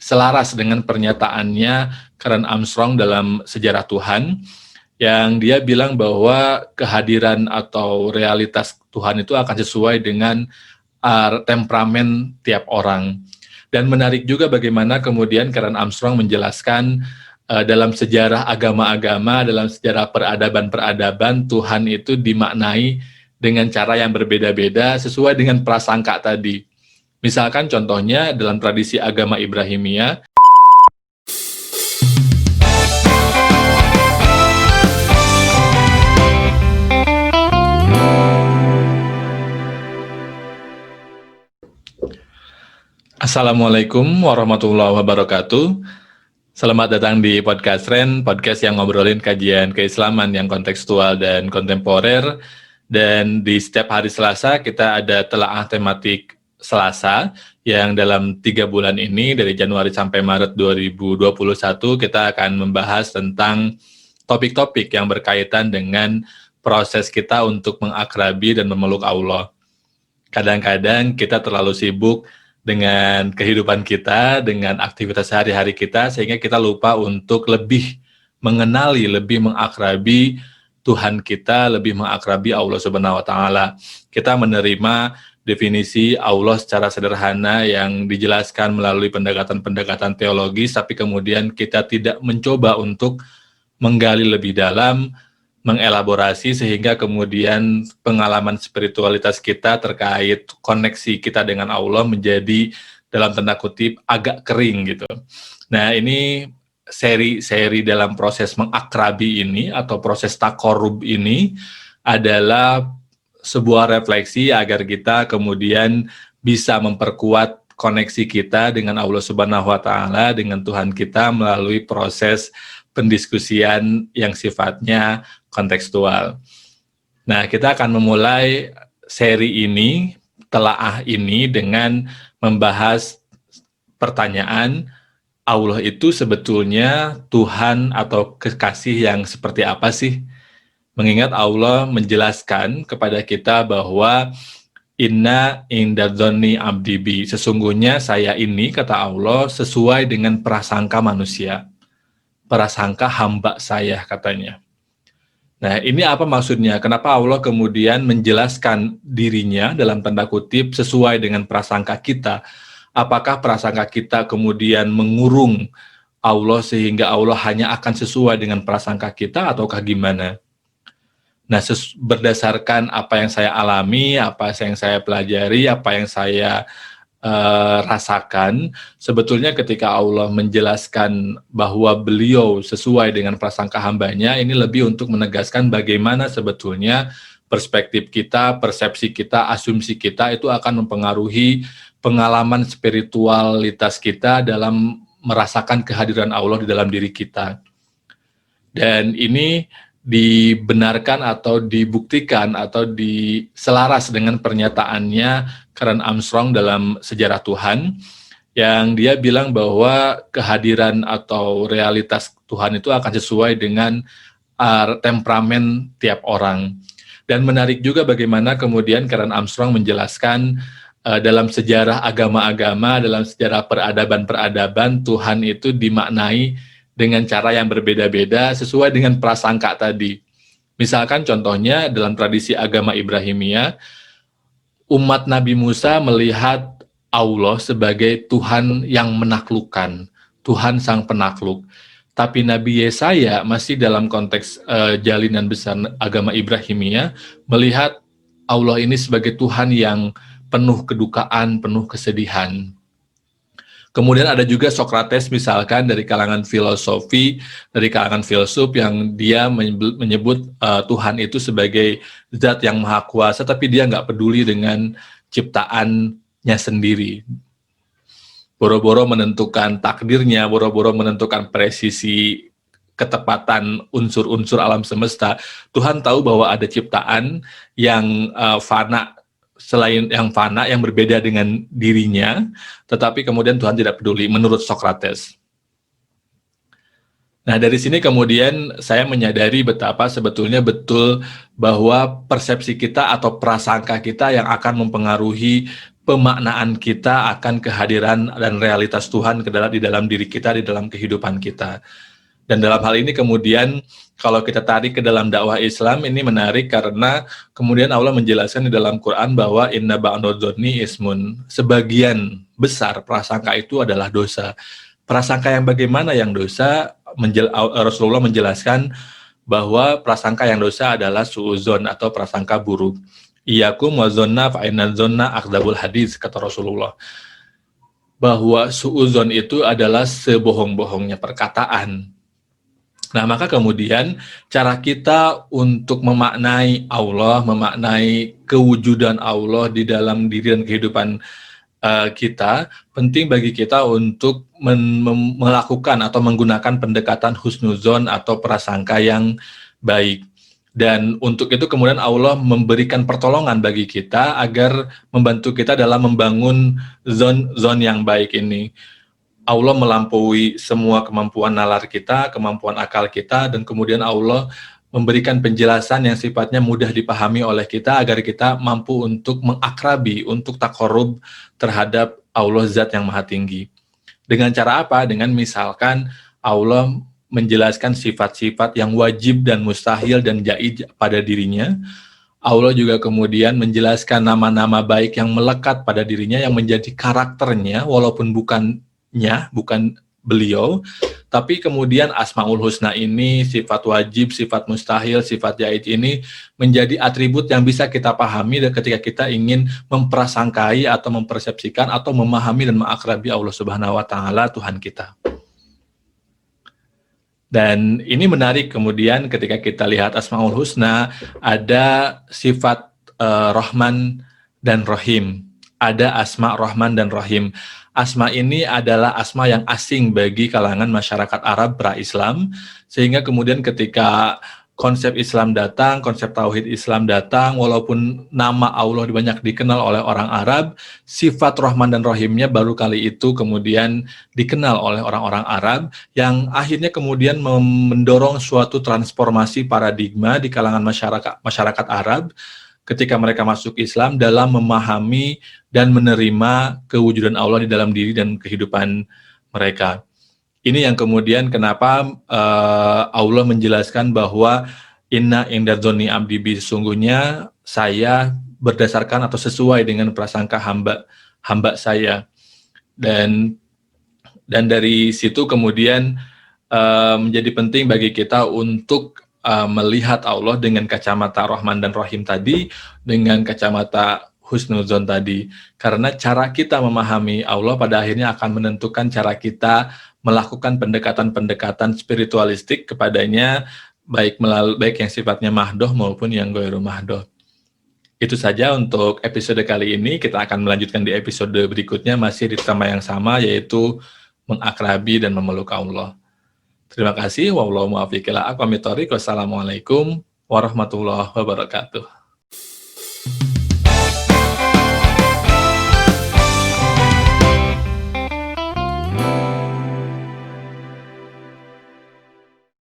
selaras dengan pernyataannya Karen Armstrong dalam Sejarah Tuhan, yang dia bilang bahwa kehadiran atau realitas Tuhan itu akan sesuai dengan temperamen tiap orang. Dan menarik juga bagaimana kemudian Karen Armstrong menjelaskan dalam sejarah agama-agama, dalam sejarah peradaban-peradaban, Tuhan itu dimaknai dengan cara yang berbeda-beda sesuai dengan prasangka tadi. Misalkan contohnya dalam tradisi agama Ibrahimia, Assalamualaikum warahmatullahi wabarakatuh. Selamat datang di Podcast Ren, podcast yang ngobrolin kajian keislaman yang kontekstual dan kontemporer. Dan di setiap hari Selasa kita ada telaah tematik Selasa yang dalam 3 bulan ini dari Januari sampai Maret 2021 kita akan membahas tentang topik-topik yang berkaitan dengan proses kita untuk mengakrabi dan memeluk Allah. Kadang-kadang kita terlalu sibuk dengan kehidupan kita, dengan aktivitas sehari-hari kita, sehingga kita lupa untuk lebih mengenali, lebih mengakrabi Tuhan kita, lebih mengakrabi Allah Subhanahu wa Ta'ala. Kita menerima definisi Allah secara sederhana yang dijelaskan melalui pendekatan-pendekatan teologis, tapi kemudian kita tidak mencoba untuk menggali lebih dalam, mengelaborasi sehingga kemudian pengalaman spiritualitas kita terkait koneksi kita dengan Allah menjadi dalam tanda kutip agak kering gitu. Nah, ini seri dalam proses mengakrabi ini atau proses takorub ini adalah sebuah refleksi agar kita kemudian bisa memperkuat koneksi kita dengan Allah Subhanahu wa Ta'ala, dengan Tuhan kita melalui proses pendiskusian yang sifatnya kontekstual. Nah, kita akan memulai seri ini, telaah ini dengan membahas pertanyaan, Allah itu sebetulnya Tuhan atau kekasih yang seperti apa sih? Mengingat Allah menjelaskan kepada kita bahwa Inna indadzonni abdi bi, sesungguhnya saya ini, kata Allah, sesuai dengan prasangka manusia. Prasangka hamba saya, katanya. Nah, ini apa maksudnya? Kenapa Allah kemudian menjelaskan dirinya dalam tanda kutip sesuai dengan prasangka kita? Apakah prasangka kita kemudian mengurung Allah sehingga Allah hanya akan sesuai dengan prasangka kita ataukah gimana? Nah, berdasarkan apa yang saya alami, apa yang saya pelajari, apa yang saya rasakan, sebetulnya ketika Allah menjelaskan bahwa beliau sesuai dengan prasangka hambanya, ini lebih untuk menegaskan bagaimana sebetulnya perspektif kita, persepsi kita, asumsi kita itu akan mempengaruhi pengalaman spiritualitas kita dalam merasakan kehadiran Allah di dalam diri kita. Dan ini dibenarkan atau dibuktikan atau diselaras dengan pernyataannya Karen Armstrong dalam Sejarah Tuhan, yang dia bilang bahwa kehadiran atau realitas Tuhan itu akan sesuai dengan temperamen tiap orang. Dan menarik juga bagaimana kemudian Karen Armstrong menjelaskan dalam sejarah agama-agama, dalam sejarah peradaban-peradaban, Tuhan itu dimaknai dengan cara yang berbeda-beda sesuai dengan prasangka tadi. Misalkan contohnya dalam tradisi agama Ibrahimia, umat Nabi Musa melihat Allah sebagai Tuhan yang menaklukkan, Tuhan sang penakluk. Tapi Nabi Yesaya masih dalam konteks jalinan besar agama Ibrahimia melihat Allah ini sebagai Tuhan yang penuh kedukaan, penuh kesedihan. Kemudian ada juga Sokrates misalkan dari kalangan filosofi, dari kalangan filsuf yang dia menyebut Tuhan itu sebagai zat yang maha kuasa, tapi dia nggak peduli dengan ciptaannya sendiri. Boro-boro menentukan takdirnya, boro-boro menentukan presisi ketepatan unsur-unsur alam semesta. Tuhan tahu bahwa ada ciptaan yang fana, selain yang fana, yang berbeda dengan dirinya, tetapi kemudian Tuhan tidak peduli, menurut Sokrates. Nah, dari sini kemudian saya menyadari betapa sebetulnya betul bahwa persepsi kita atau prasangka kita yang akan mempengaruhi pemaknaan kita akan kehadiran dan realitas Tuhan di dalam diri kita, di dalam kehidupan kita. Dan dalam hal ini kemudian kalau kita tarik ke dalam dakwah Islam, ini menarik karena kemudian Allah menjelaskan di dalam Quran bahwa inna ba'dadh-dhonni ismun. Sebagian besar prasangka itu adalah dosa. Prasangka yang bagaimana yang dosa? Rasulullah menjelaskan bahwa prasangka yang dosa adalah su'udzon atau prasangka buruk. Iyyakum wa dzonna fa inna dzonna akdzabul hadis, kata Rasulullah. Bahwa su'udzon itu adalah sebohong-bohongnya perkataan. Nah, maka kemudian cara kita untuk memaknai Allah, memaknai kewujudan Allah di dalam diri dan kehidupan kita, penting bagi kita untuk melakukan atau menggunakan pendekatan husnuzon atau prasangka yang baik. Dan untuk itu kemudian Allah memberikan pertolongan bagi kita agar membantu kita dalam membangun zon yang baik ini. Allah melampaui semua kemampuan nalar kita, kemampuan akal kita, dan kemudian Allah memberikan penjelasan yang sifatnya mudah dipahami oleh kita agar kita mampu untuk mengakrabi, untuk takorub terhadap Allah Zat yang Maha Tinggi. Dengan cara apa? Dengan misalkan Allah menjelaskan sifat-sifat yang wajib dan mustahil dan jaiz pada dirinya. Allah juga kemudian menjelaskan nama-nama baik yang melekat pada dirinya, yang menjadi karakternya, walaupun bukan beliau, tapi kemudian Asmaul Husna ini, sifat wajib, sifat mustahil, sifat jaiz ini menjadi atribut yang bisa kita pahami dan ketika kita ingin memprasangkai atau mempersepsikan atau memahami dan mengakrabi Allah Subhanahu wa taala, Tuhan kita. Dan ini menarik kemudian ketika kita lihat Asmaul Husna, ada sifat Rahman dan Rahim. Ada Asma, Rahman, dan Rahim. Asma ini adalah asma yang asing bagi kalangan masyarakat Arab pra-Islam, sehingga kemudian ketika konsep Islam datang, konsep Tauhid Islam datang, walaupun nama Allah banyak dikenal oleh orang Arab, sifat Rahman dan Rahimnya baru kali itu kemudian dikenal oleh orang-orang Arab, yang akhirnya kemudian mendorong suatu transformasi paradigma di kalangan masyarakat Arab, ketika mereka masuk Islam dalam memahami dan menerima kewujudan Allah di dalam diri dan kehidupan mereka. Ini yang kemudian kenapa Allah menjelaskan bahwa inna indadzoni abdi, sesungguhnya saya berdasarkan atau sesuai dengan prasangka hamba saya. Dan dari situ kemudian menjadi penting bagi kita untuk melihat Allah dengan kacamata Rahman dan Rahim tadi, dengan kacamata husnuzon tadi. Karena cara kita memahami Allah pada akhirnya akan menentukan cara kita melakukan pendekatan-pendekatan spiritualistik kepadanya, baik yang sifatnya mahdoh maupun yang ghairu mahdoh. Itu saja untuk episode kali ini. Kita akan melanjutkan di episode berikutnya masih di tema yang sama, yaitu mengakrabi dan memeluk Allah. Terima kasih. Wallahu muwaffiq ila aqwamit thoriq. Wassalamualaikum warahmatullahi wabarakatuh.